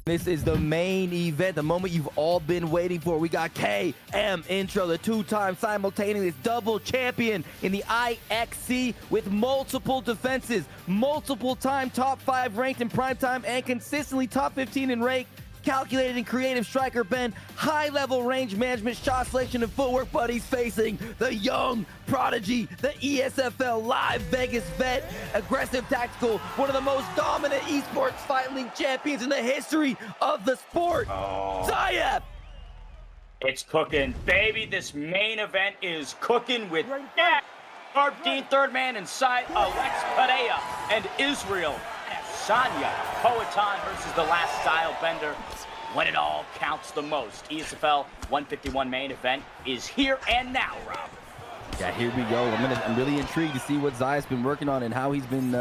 This is the main event, the moment you've all been waiting for. We got KM Intro, the two-time simultaneous double champion in the IXC with multiple defenses, multiple-time top 5 ranked in primetime and consistently top 15 in rank. Calculated and creative striker Ben, high-level range management, shot selection, and footwork, but he's facing the young prodigy, the ESFL live Vegas vet, aggressive tactical, one of the most dominant esports fight league champions in the history of the sport, Zyaf. It's cooking, baby. This main event is cooking with Jack, Harp Dean, third man inside, Alex Pereira, and Israel Sanya. Poetan versus the last style bender. When it all counts the most. ESFL 151 main event is here and now, Rob. Yeah, here we go. I'm really intrigued to see what Zyaf's been working on and how he's been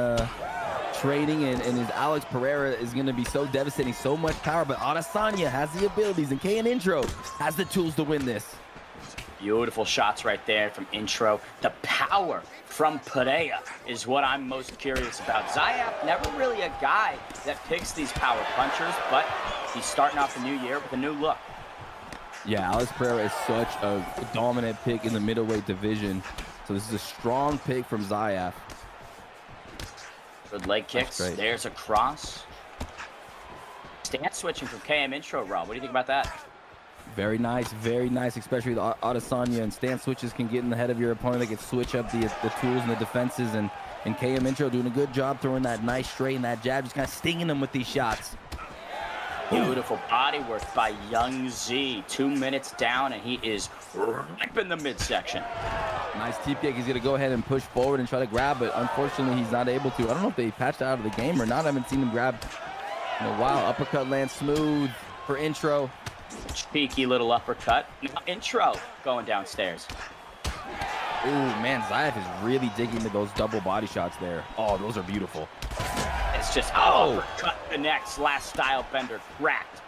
training, and his Alex Pereira is going to be so devastating, so much power, but Adesanya has the abilities, and KM Intro has the tools to win this. Beautiful shots right there from Intro. The power from Pereira is what I'm most curious about. Zyaf, never really a guy that picks these power punchers, but he's starting off the new year with a new look. Yeah, Alex Pereira is such a dominant pick in the middleweight division. So this is a strong pick from Zyaf. Good leg kicks. There's a cross. Stance switching from KM Intro, Rob. What do you think about that? Very nice, especially the Adesanya and stance switches can get in the head of your opponent. They can switch up the tools and the defenses, and KM Intro doing a good job throwing that nice straight and that jab, just kind of stinging them with these shots. Beautiful body work by Young Z. 2 minutes down, and he is ripping in the midsection. Nice teep kick. He's going to go ahead and push forward and try to grab, but unfortunately he's not able to. I don't know if they patched out of the game or not. I haven't seen him grab in a while. Uppercut lands smooth for Intro. Cheeky little uppercut. Now Intro going downstairs. Ooh, man, Zyaf is really digging into those double body shots there. Oh, those are beautiful. It's just uppercut connects. Last style bender cracked.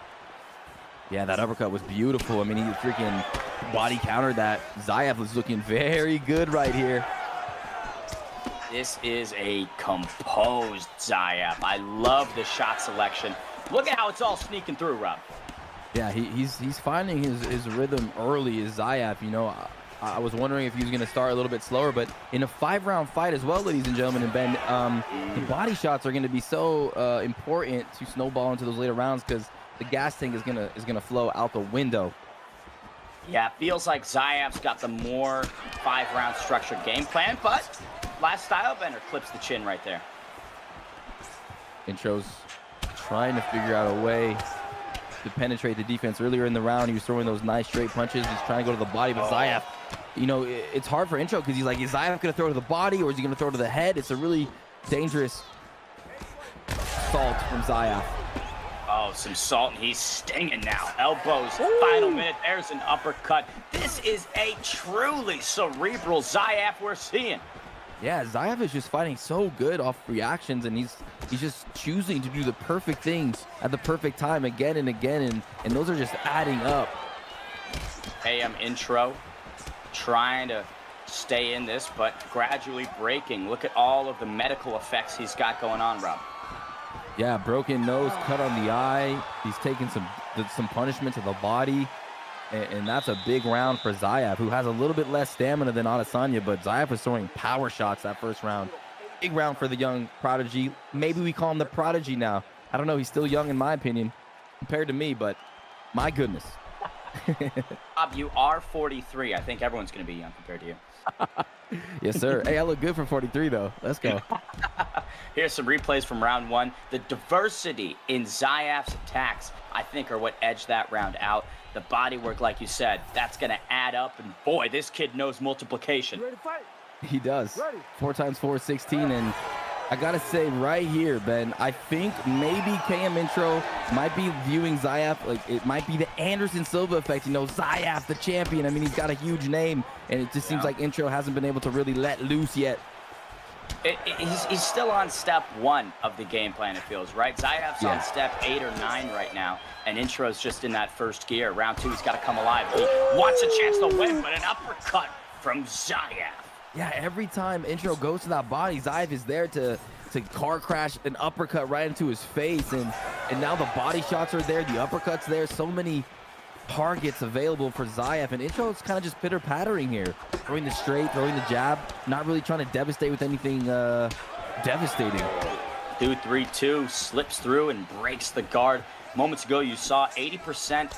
Yeah, that uppercut was beautiful. I mean, he freaking body countered that. Zyaf was looking very good right here. This is a composed Zyaf. I love the shot selection. Look at how it's all sneaking through, Rob. Yeah, he's finding his rhythm early as Zyaf. You know, I was wondering if he was going to start a little bit slower, but in a 5-round fight as well, ladies and gentlemen, and Ben, the body shots are going to be so important to snowball into those later rounds because the gas tank is gonna flow out the window. Yeah, it feels like Zyaf's got the more 5-round structured game plan, but last style bender clips the chin right there. Intro's trying to figure out a way to penetrate the defense. Earlier in the round, he was throwing those nice straight punches. He's trying to go to the body, but Zyaf, you know, it's hard for Intro because he's like, is Zyaf going to throw to the body or is he going to throw to the head? It's a really dangerous assault from Zyaf. Oh, some salt, and he's stinging now. Elbows, final minute, there's an uppercut. This is a truly cerebral Zyaf we're seeing. Yeah, Zyaf is just fighting so good off reactions, and he's just choosing to do the perfect things at the perfect time again and again, and those are just adding up. KM Intro trying to stay in this, but gradually breaking. Look at all of the medical effects he's got going on, Rob. Yeah, broken nose, cut on the eye. He's taking some punishment to the body. And that's a big round for Zyaf, who has a little bit less stamina than Adesanya, but Zyaf was throwing power shots that first round. Big round for the young prodigy. Maybe we call him the prodigy now. I don't know. He's still young in my opinion compared to me, but my goodness. Bob, you are 43. I think everyone's going to be young compared to you. Yes, sir. Hey, I look good for 43, though. Let's go. Here's some replays from round 1. The diversity in Zyaf's attacks, I think, are what edged that round out. The body work, like you said, that's going to add up. And boy, this kid knows multiplication. Ready to fight? He does. Ready. 4 times 4 is 16. And I got to say right here, Ben, I think maybe KM Intro might be viewing Zyaf like it might be the Anderson Silva effect. You know, Zyaf, the champion. I mean, he's got a huge name. And it just seems like Intro hasn't been able to really let loose yet. He's still on step 1 of the game plan, it feels, right? Zyaf's on step 8 or 9 right now, and Intro's just in that first gear. Round 2, he's got to come alive. He wants a chance to win, but an uppercut from Zyaf. Yeah, every time Intro goes to that body, Zyaf is there to to car crash an uppercut right into his face, and now the body shots are there, the uppercuts there, so many targets available for Zyaf, and Intro is kind of just pitter-pattering here, throwing the straight, throwing the jab, not really trying to devastate with anything devastating. 2-3-2, slips through and breaks the guard. Moments ago, you saw 80%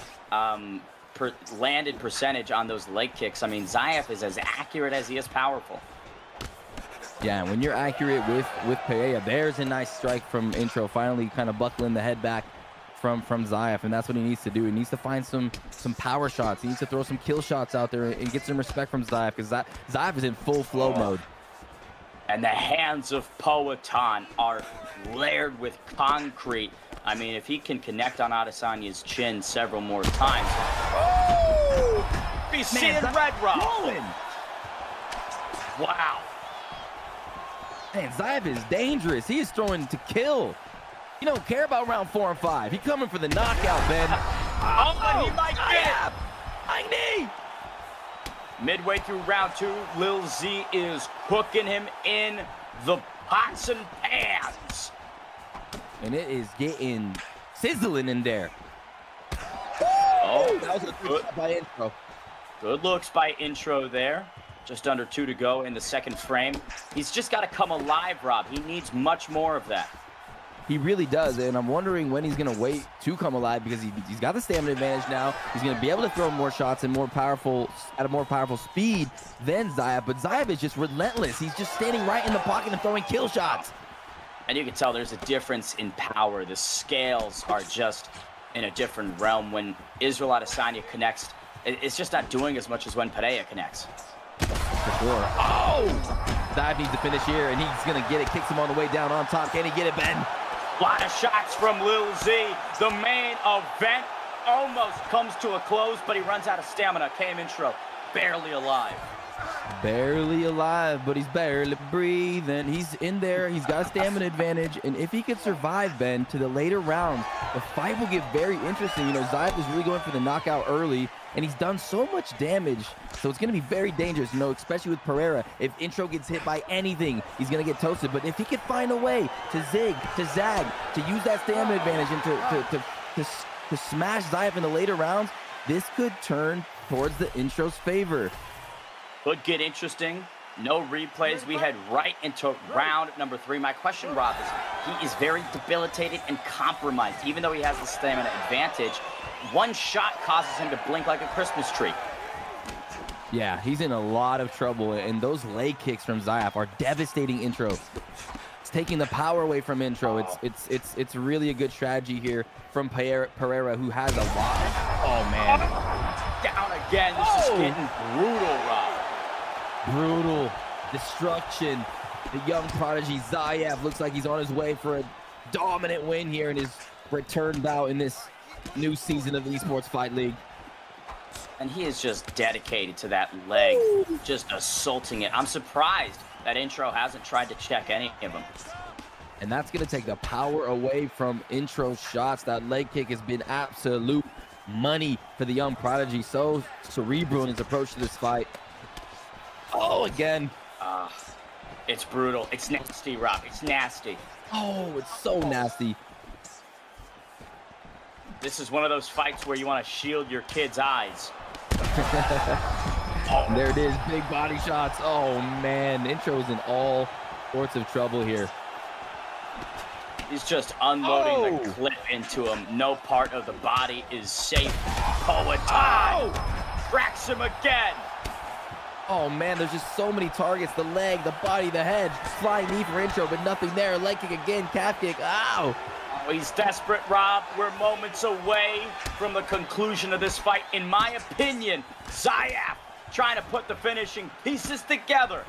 landed percentage on those leg kicks. I mean, Zyaf is as accurate as he is powerful. Yeah, when you're accurate with Pereira, there's a nice strike from Intro, finally kind of buckling the head back from Zyaf, and that's what he needs to do. He needs to find some power shots. He needs to throw some kill shots out there and get some respect from Zyaf, because Zyaf is in full flow mode. And the hands of Powhatan are layered with concrete. I mean, if he can connect on Adesanya's chin several more times. Oh! He's seeing red, Rob. Wow. Man, Zyaf is dangerous. He is throwing to kill. He don't care about round 4 and 5. He coming for the knockout, Ben. Oh, he might get it. High knee. Midway through round 2, Lil Z is cooking him in the pots and pans. And it is getting sizzling in there. Oh, that was a good shot by Intro. Good looks by Intro there. Just under 2 to go in the second frame. He's just got to come alive, Rob. He needs much more of that. He really does, and I'm wondering when he's going to wait to come alive, because he's got the stamina advantage now. He's going to be able to throw more shots and at a more powerful speed than Zyaf, but Zyaf is just relentless. He's just standing right in the pocket and throwing kill shots. And you can tell there's a difference in power. The scales are just in a different realm. When Israel Adesanya connects, it's just not doing as much as when Pereira connects. For sure. Oh! Zyaf needs to finish here, and he's going to get it. Kicks him on the way down on top. Can he get it, Ben? A lot of shots from Lil Z. The main event almost comes to a close, but he runs out of stamina. KM Intro, barely alive. Barely alive, but he's barely breathing. He's in there. He's got a stamina advantage, and if he could survive, Ben, to the later rounds, the fight will get very interesting. You know, Zyaf is really going for the knockout early, and he's done so much damage, so it's going to be very dangerous, you know, especially with Pereira. If Intro gets hit by anything, he's going to get toasted, but if he could find a way to zig, to zag, to use that stamina advantage and to smash Zyaf in the later rounds, this could turn towards the Intro's favor. Could get interesting. No replays. We head right into round number 3. My question, Rob, is he is very debilitated and compromised. Even though he has the stamina advantage, one shot causes him to blink like a Christmas tree. Yeah, he's in a lot of trouble, and those leg kicks from Zyaf are devastating Intro. It's taking the power away from Intro. It's really a good strategy here from Pereira, who has a lot. Oh, man. Down again. This is getting brutal, Rob. Brutal destruction. The young prodigy Zyaf looks like he's on his way for a dominant win here in his return bout in this new season of the Esports Fight League. And he is just dedicated to that leg, just assaulting it. I'm surprised that Intro hasn't tried to check any of them. And that's going to take the power away from Intro's shots. That leg kick has been absolute money for the young prodigy. So cerebral in his approach to this fight. Oh, again. It's brutal. It's nasty, Rob. It's nasty. Oh, it's so nasty. This is one of those fights where you want to shield your kid's eyes. There it is. Big body shots. Oh, man. Intro's in all sorts of trouble here. He's just unloading the clip into him. No part of the body is safe. Powhatan cracks him again. Oh, man, there's just so many targets. The leg, the body, the head. Flying knee for Intro, but nothing there. Leg kick again, calf kick. Ow! Oh, he's desperate, Rob. We're moments away from the conclusion of this fight. In my opinion, Zyaf trying to put the finishing pieces together.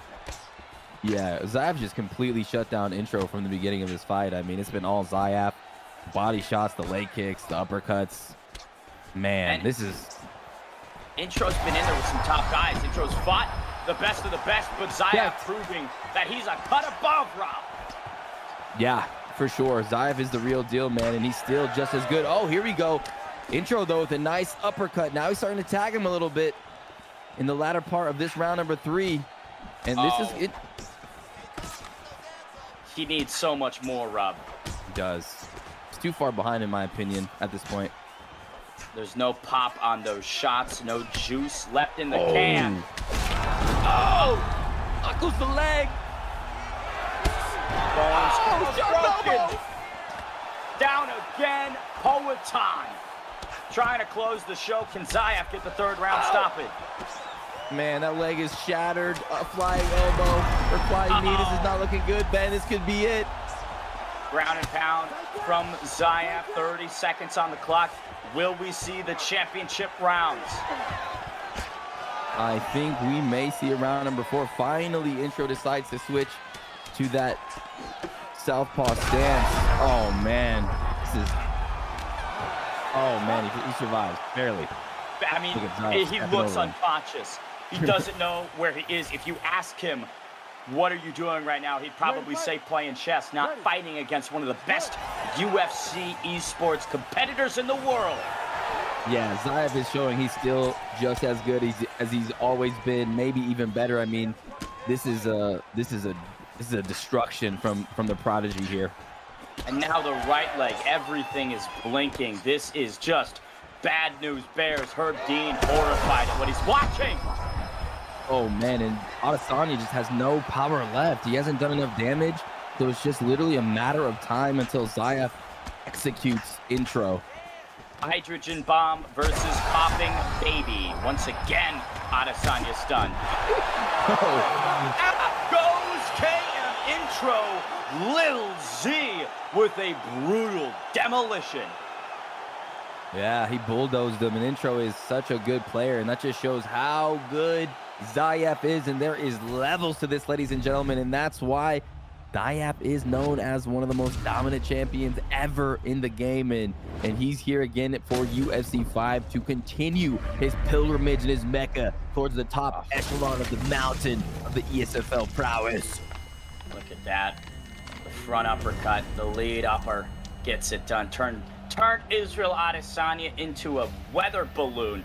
Yeah, Zyaf just completely shut down Intro from the beginning of this fight. I mean, it's been all Zyaf. Body shots, the leg kicks, the uppercuts. Man, and this is... Intro's been in there with some top guys. Intro's fought the best of the best, but Zyaf proving that he's a cut above, Rob. Yeah, for sure. Zyaf is the real deal, man, and he's still just as good. Oh, here we go. Intro, though, with a nice uppercut. Now he's starting to tag him a little bit in the latter part of this round number 3. And this is it. He needs so much more rub. He does. He's too far behind, in my opinion, at this point. There's no pop on those shots, no juice left in the can. Oh! Knuckles the leg. Broken. Down again. Poetan. Trying to close the show. Can Zyaf get the third round stoppage? Man, that leg is shattered. A flying elbow or flying knee. This is not looking good, Ben. This could be it. Ground and pound from Zyaf. 30 seconds on the clock. Will we see the championship rounds? I think we may see a round number 4. Finally, Intro decides to switch to that southpaw stance. Oh, man. This is... Oh, man, he survives, barely. I mean, he looks unconscious. He doesn't know where he is. If you ask him, what are you doing right now? He'd probably say playing chess, not fighting against one of the best UFC esports competitors in the world. Yeah, Zyaf is showing he's still just as good as he's always been, maybe even better. I mean, this is a destruction from the prodigy here. And now the right leg, everything is blinking. This is just bad news bears. Herb Dean horrified at what he's watching. Oh man, and Adesanya just has no power left. He hasn't done enough damage, so it's just literally a matter of time until Zyaf executes Intro. Hydrogen bomb versus coughing baby. Once again, Adesanya stunned. Out goes KM Intro. Lil Z with a brutal demolition. Yeah, he bulldozed him, and Intro is such a good player, and that just shows how good Zyaf is, and there is levels to this, ladies and gentlemen, and that's why Zyaf is known as one of the most dominant champions ever in the game, and he's here again for UFC 5 to continue his pilgrimage and his mecca towards the top echelon of the mountain of the ESFL prowess. Look at that. The front uppercut, the lead upper gets it done. Turned Israel Adesanya into a weather balloon.